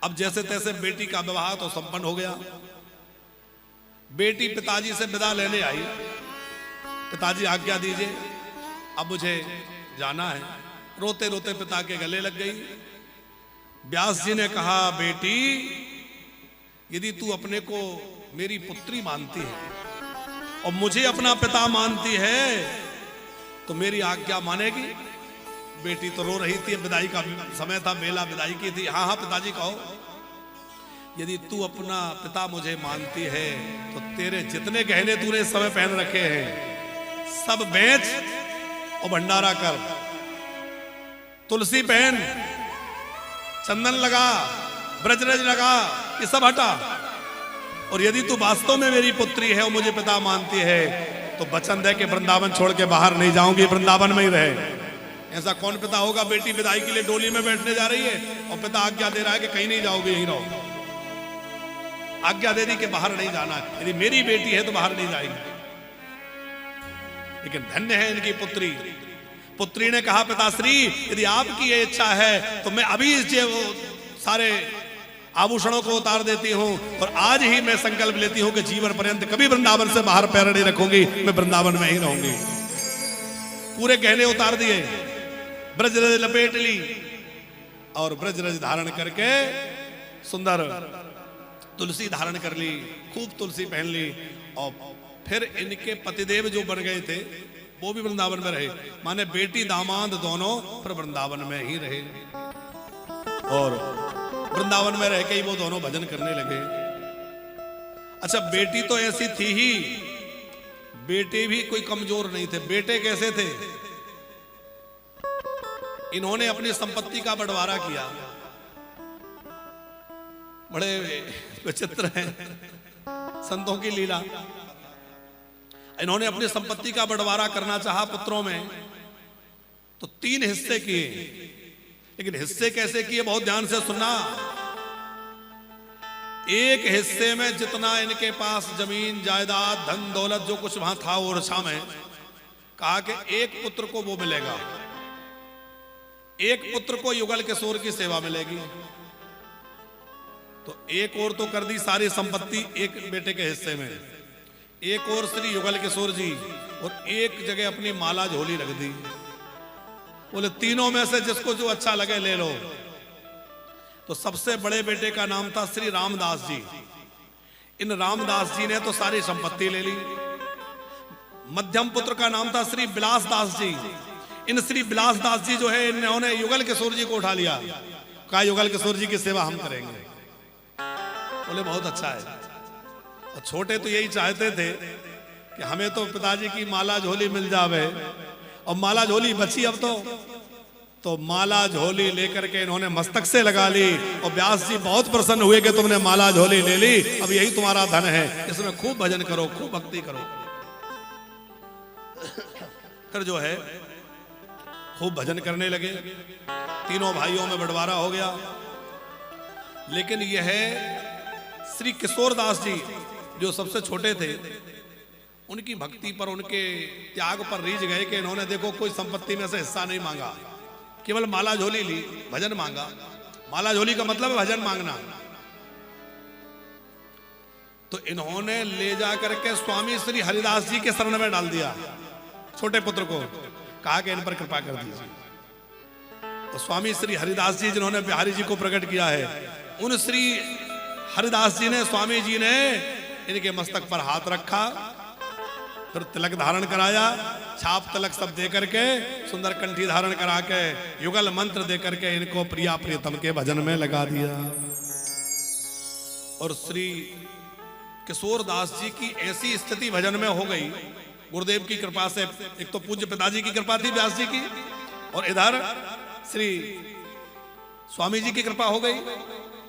अब जैसे तैसे बेटी का विवाह तो संपन्न हो गया। बेटी पिताजी से विदा लेने आई। पिताजी आज्ञा दीजिए, अब मुझे जाना है। रोते रोते पिता के गले लग गई। व्यास जी ने कहा, बेटी यदि तू अपने को मेरी पुत्री मानती है और मुझे अपना पिता मानती है तो मेरी आज्ञा मानेगी। बेटी तो रो रही थी, विदाई का समय था, मेला विदाई की थी। हाँ हाँ पिताजी कहो। यदि तू अपना पिता मुझे मानती है तो तेरे जितने गहने तूने इस समय पहन रखे हैं सब बेच और भंडारा कर। तुलसी पहन, चंदन लगा, ब्रजरज लगा, ये सब हटा। और यदि तू वास्तव में मेरी पुत्री है और मुझे पिता मानती है तो वचन दे के वृंदावन छोड़ के बाहर नहीं जाऊंगी, वृंदावन में ही रहे। ऐसा कौन पिता होगा, बेटी विदाई के लिए डोली में बैठने जा रही है और पिता आज्ञा दे रहा है कि कहीं नहीं जाओगे, यहीं रहो। आज्ञा दे दी कि बाहर नहीं जाना, यदि मेरी बेटी है तो बाहर नहीं जाएगी। लेकिन धन्य है इनकी पुत्री। पुत्री ने कहा, पिताश्री यदि आपकी ये इच्छा है तो मैं अभी सारे आभूषणों को उतार देती हूं और आज ही मैं संकल्प लेती हूं कि जीवन पर्यंत कभी वृंदावन से बाहर पैर नहीं रखूंगी, मैं वृंदावन में ही रहूंगी। पूरे गहने उतार दिए, ब्रजरज लपेट ली और ब्रजरज धारण करके सुंदर तुलसी धारण कर ली, खूब तुलसी पहन ली। और फिर इनके पतिदेव जो बन गए थे वो भी वृंदावन में रहे। माने बेटी दामाद दोनों पर वृंदावन में ही रहे और वृंदावन में रह के ही वो दोनों भजन करने लगे। अच्छा, बेटी तो ऐसी थी ही, बेटे भी कोई कमजोर नहीं थे। बेटे कैसे थे, इन्होंने अपनी संपत्ति का बंटवारा किया। बड़े विचित्र है संतों की लीला। इन्होंने अपनी संपत्ति का बंटवारा करना चाहा पुत्रों में तो 3 हिस्से किए। लेकिन हिस्से कैसे किए, बहुत ध्यान से सुनना। एक हिस्से में जितना इनके पास जमीन जायदाद धन दौलत जो कुछ वहां था ओरछा में, कहा कि एक पुत्र को वो मिलेगा, एक पुत्र को युगल किशोर की सेवा मिलेगी। तो एक और तो कर दी सारी संपत्ति एक बेटे के हिस्से में, एक और श्री युगल किशोर जी, और एक जगह अपनी माला झोली रख दी। बोले तीनों में से जिसको जो अच्छा लगे ले लो। तो सबसे बड़े बेटे का नाम था श्री रामदास जी। इन रामदास जी ने तो सारी संपत्ति ले ली। मध्यम पुत्र का नाम था श्री बिलास दास जी। इन श्री बिलास दास जी जो है इन्होंने युगल किशोर जी को उठा लिया। कहा युगल किशोर जी की सेवा हम करेंगे। बोले बहुत अच्छा है। और छोटे तो यही चाहते थे कि हमें तो पिताजी की माला झोली मिल जावे, और माला झोली बची अब तो माला झोली लेकर के इन्होंने मस्तक से लगा ली। और व्यास जी बहुत प्रसन्न हुए कि तुमने माला झोली ले ली, अब यही तुम्हारा धन है, इसमें खूब भजन करो, खूब भक्ति करो। फिर जो है खूब भजन करने लगे। तीनों भाइयों में बंटवारा हो गया। लेकिन यह श्री किशोरदास जी जो सबसे छोटे थे, उनकी भक्ति पर, उनके त्याग पर रीझ गए कि इन्होंने देखो कोई संपत्ति में से हिस्सा नहीं मांगा, केवल माला झोली ली, भजन मांगा। माला झोली का मतलब है भजन मांगना। तो इन्होंने ले जा करके स्वामी श्री हरिदास जी के शरण में डाल दिया छोटे पुत्र को। कहा कि इन पर कृपा कर दीजिए। तो स्वामी श्री हरिदास जी जिन्होंने बिहारी जी को प्रकट किया है, उन श्री हरिदास जी ने, स्वामी जी ने इनके मस्तक पर हाथ रखा, फिर तिलक धारण कराया, छाप तिलक सब दे करके, सुंदर कंठी धारण करा के, युगल मंत्र दे करके इनको प्रिया प्रियतम के भजन में लगा दिया। और श्री किशोरदास जी की ऐसी स्थिति भजन में हो गई गुरुदेव की कृपा से। एक तो पूज्य पिताजी की कृपा थी व्यास जी की, और इधर श्री स्वामी जी की कृपा हो गई।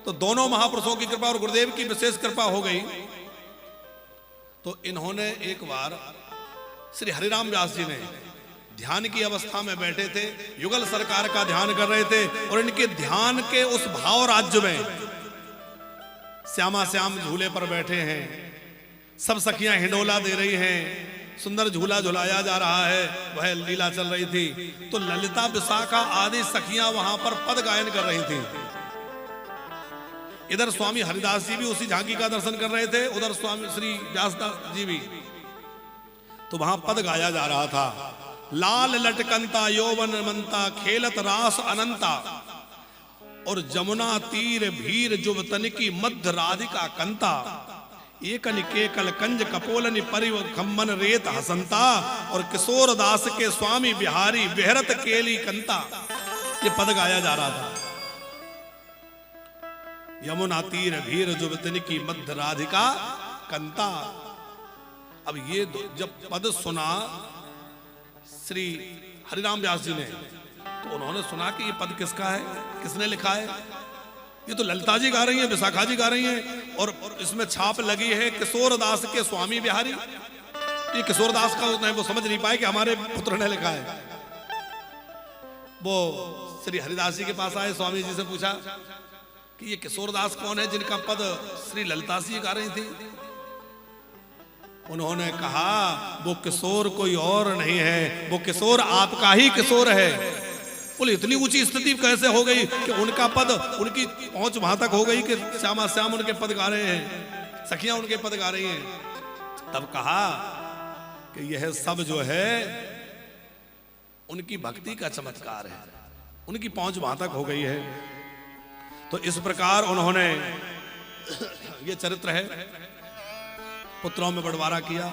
तो दोनों महापुरुषों की कृपा और गुरुदेव की विशेष कृपा हो गई। तो इन्होंने एक बार श्री हरिराम व्यास जी ने ध्यान की अवस्था में बैठे थे, युगल सरकार का ध्यान कर रहे थे, और इनके ध्यान के उस भाव राज्य में श्यामा श्याम झूले पर बैठे हैं, सब सखियां हिंडोला दे रही हैं, सुंदर झूला झुलाया जा रहा है, वह लीला चल रही थी। तो ललिता विशाखा आदि सखियां वहां पर पद गायन कर रही थी। इधर स्वामी हरिदास जी भी उसी झांकी का दर्शन कर रहे थे, उधर स्वामी श्री व्यासदास जी भी। तो वहां पद गाया जा रहा था, लाल लटकंता यौवन मनता खेलत रास अनंता, और जमुना तीर भीर जुबतन की मध्य राधिका कंता, एकन केकल कंज कपोलन परिव खम्मन रेत हसंता, और किशोर दास के स्वामी बिहारी बेहरत केली कंता। ये पद गाया जा रहा था, यमुना तीर भीर जुबतन की मध्य राधिका कंता। अब ये जब पद सुना श्री हरिराम व्यास जी ने, तो उन्होंने सुना कि ये पद किसका है, किसने लिखा है। ये तो ललिता जी गा रही हैं, विशाखा जी गा रही हैं, और इसमें छाप लगी है किशोर दास के स्वामी बिहारी। ये किशोर दास का होता है, वो समझ नहीं पाए कि हमारे पुत्र ने लिखा है। वो श्री हरिदास जी के पास आए, स्वामी जी से पूछा कि ये किशोर दास कौन है जिनका पद श्री ललिता जी गा रही थी। उन्होंने कहा वो किशोर कोई और नहीं है, वो किशोर आपका ही किशोर है। बोले इतनी ऊंची स्थिति कैसे हो गई कि उनका पद, उनकी पहुंच वहां तक हो गई कि श्यामा श्याम उनके पद गा रहे हैं, सखियां उनके पद गा रही हैं। तब कहा कि यह सब जो है उनकी भक्ति का चमत्कार है, उनकी पहुंच वहां तक हो गई है। तो इस प्रकार उन्होंने ये चरित्र है, पुत्रों में बंटवारा किया।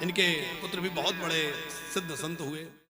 इनके पुत्र भी बहुत बड़े सिद्ध संत हुए।